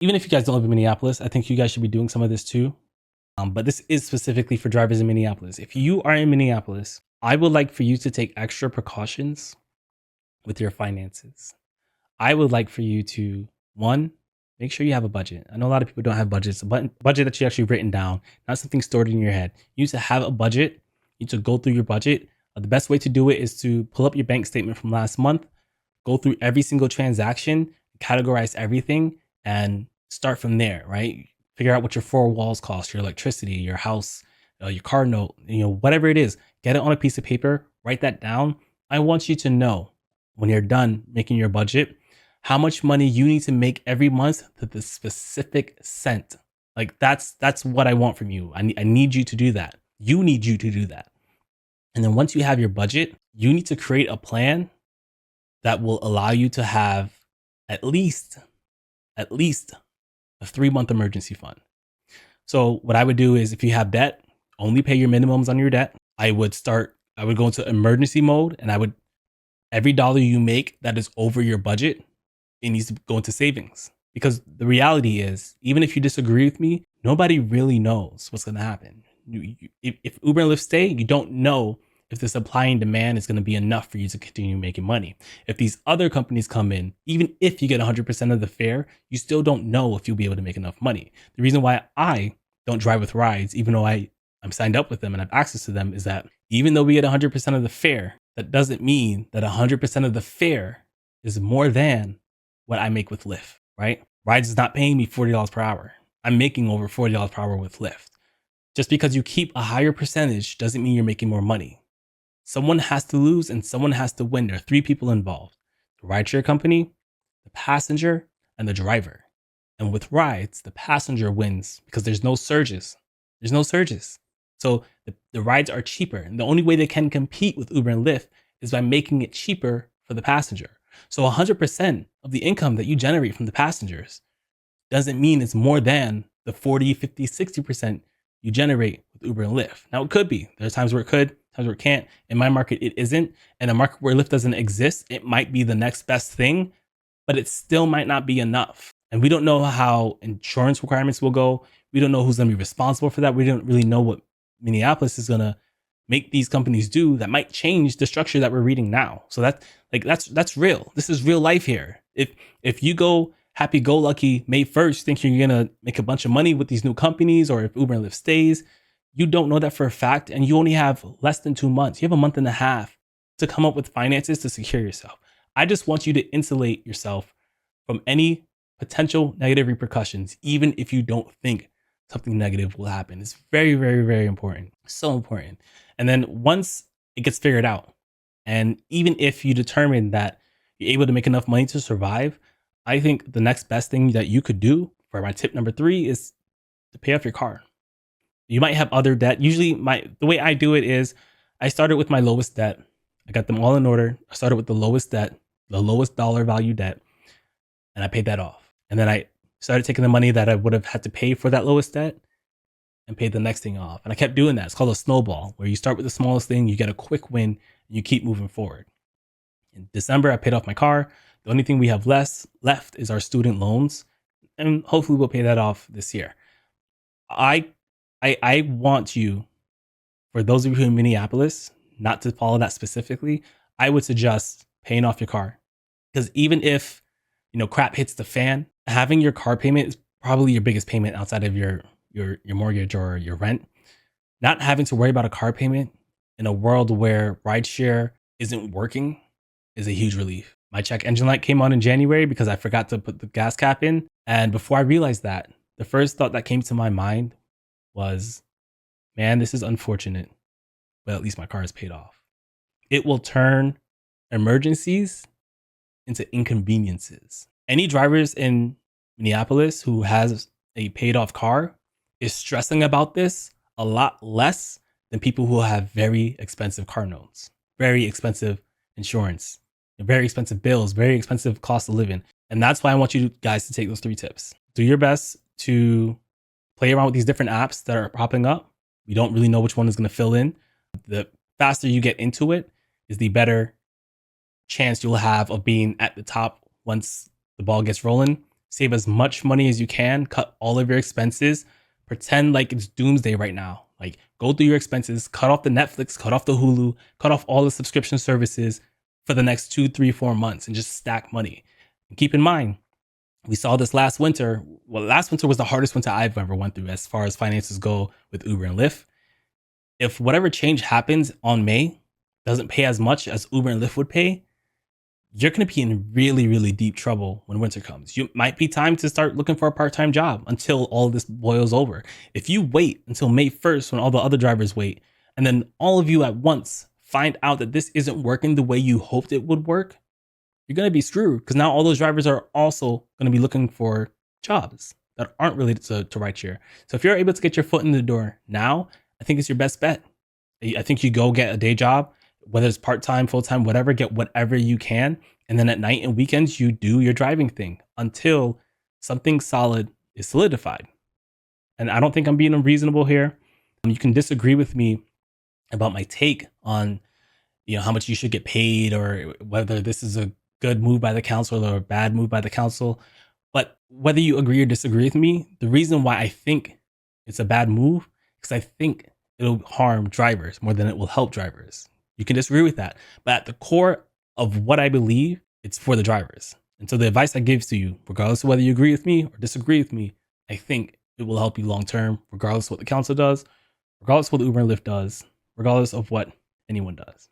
even if you guys don't live in Minneapolis, I think you guys should be doing some of this too. But this is specifically for drivers in Minneapolis. If you are in Minneapolis, I would like for you to take extra precautions with your finances. I would like for you to, one, make sure you have a budget. I know a lot of people don't have budgets, but budget that you actually written down, not something stored in your head. You need to have a budget. You need to go through your budget. The best way to do it is to pull up your bank statement from last month, go through every single transaction, categorize everything, and start from there, right? Figure out what your four walls cost, your electricity, your house, your car note, whatever it is. Get it on a piece of paper, write that down. I want you to know when you're done making your budget, how much money you need to make every month to the specific cent. Like that's what I want from you. I need you to do that. You need you to do that. And then once you have your budget, you need to create a plan that will allow you to have at least a 3-month emergency fund. So what I would do is, if you have debt, only pay your minimums on your debt. I would go into emergency mode, and every dollar you make that is over your budget, it needs to go into savings. Because the reality is, even if you disagree with me, nobody really knows what's going to happen. If Uber and Lyft stay, you don't know if the supply and demand is going to be enough for you to continue making money. If these other companies come in, even if you get 100% of the fare, you still don't know if you'll be able to make enough money. The reason why I don't drive with rides, even though I'm signed up with them and have access to them, is that even though we get 100% of the fare, that doesn't mean that 100% of the fare is more than what I make with Lyft, right? Rides is not paying me $40 per hour. I'm making over $40 per hour with Lyft. Just because you keep a higher percentage doesn't mean you're making more money. Someone has to lose and someone has to win. There are 3 people involved: the rideshare company, the passenger, and the driver. And with rides, the passenger wins because there's no surges. So the rides are cheaper. And the only way they can compete with Uber and Lyft is by making it cheaper for the passenger. So 100% of the income that you generate from the passengers doesn't mean it's more than the 40, 50, 60% you generate with Uber and Lyft. Now, it could be. There's times where it could, times where it can't. In my market, it isn't. In a market where Lyft doesn't exist, it might be the next best thing, but it still might not be enough. And we don't know how insurance requirements will go. We don't know who's going to be responsible for that. We don't really know what Minneapolis is going to make these companies do that might change the structure that we're reading now. So that's real. This is real life here. If you go happy-go-lucky May 1st thinking you're going to make a bunch of money with these new companies, or if Uber and Lyft stays, you don't know that for a fact, and you only have less than 2 months. You have a month and a half to come up with finances to secure yourself. I just want you to insulate yourself from any potential negative repercussions, even if you don't think something negative will happen. It's very, very, very important. So important. And then once it gets figured out, and even if you determine that you're able to make enough money to survive, I think the next best thing that you could do, for my tip number 3, is to pay off your car. You might have other debt. Usually the way I do it is I started with my lowest debt. I got them all in order. I started with the lowest debt, the lowest dollar value debt, and I paid that off. And then I started taking the money that I would have had to pay for that lowest debt and paid the next thing off. And I kept doing that. It's called a snowball, where you start with the smallest thing, you get a quick win, and you keep moving forward. In December, I paid off my car. The only thing we have left is our student loans, and hopefully we'll pay that off this year. I want you, for those of you in Minneapolis, not to follow that specifically. I would suggest paying off your car, because even if crap hits the fan, having your car payment is probably your biggest payment outside of your mortgage or your rent. Not having to worry about a car payment in a world where rideshare isn't working is a huge relief. My check engine light came on in January because I forgot to put the gas cap in. And before I realized that, the first thought that came to my mind was, man, this is unfortunate, but at least my car is paid off. It will turn emergencies into inconveniences. Any drivers in Minneapolis who has a paid off car is stressing about this a lot less than people who have very expensive car notes, very expensive insurance, very expensive bills, very expensive cost of living. And that's why I want you guys to take those 3 tips. Do your best to play around with these different apps that are popping up. We don't really know which one is going to fill in. The faster you get into it is the better chance you'll have of being at the top once the ball gets rolling. Save as much money as you can, cut all of your expenses, pretend like it's doomsday right now. Like, go through your expenses, cut off the Netflix, cut off the Hulu, cut off all the subscription services for the next 2, 3, 4 months and just stack money. And keep in mind, we saw this last winter. Well, last winter was the hardest winter I've ever went through as far as finances go with Uber and Lyft. If whatever change happens on May doesn't pay as much as Uber and Lyft would pay, you're going to be in really, really deep trouble when winter comes. You might be time to start looking for a part-time job until all of this boils over. If you wait until May 1st when all the other drivers wait, and then all of you at once find out that this isn't working the way you hoped it would work, you're going to be screwed, because now all those drivers are also going to be looking for jobs that aren't related to rideshare. So if you're able to get your foot in the door now, I think it's your best bet. I think you go get a day job, whether it's part-time, full-time, whatever, get whatever you can. And then at night and weekends, you do your driving thing until something solid is solidified. And I don't think I'm being unreasonable here. You can disagree with me about my take on, how much you should get paid, or whether this is a good move by the council or a bad move by the council. But whether you agree or disagree with me, the reason why I think it's a bad move, because I think it'll harm drivers more than it will help drivers. You can disagree with that, but at the core of what I believe, it's for the drivers. And so the advice I give to you, regardless of whether you agree with me or disagree with me, I think it will help you long term, regardless of what the council does, regardless of what Uber and Lyft does, regardless of what anyone does.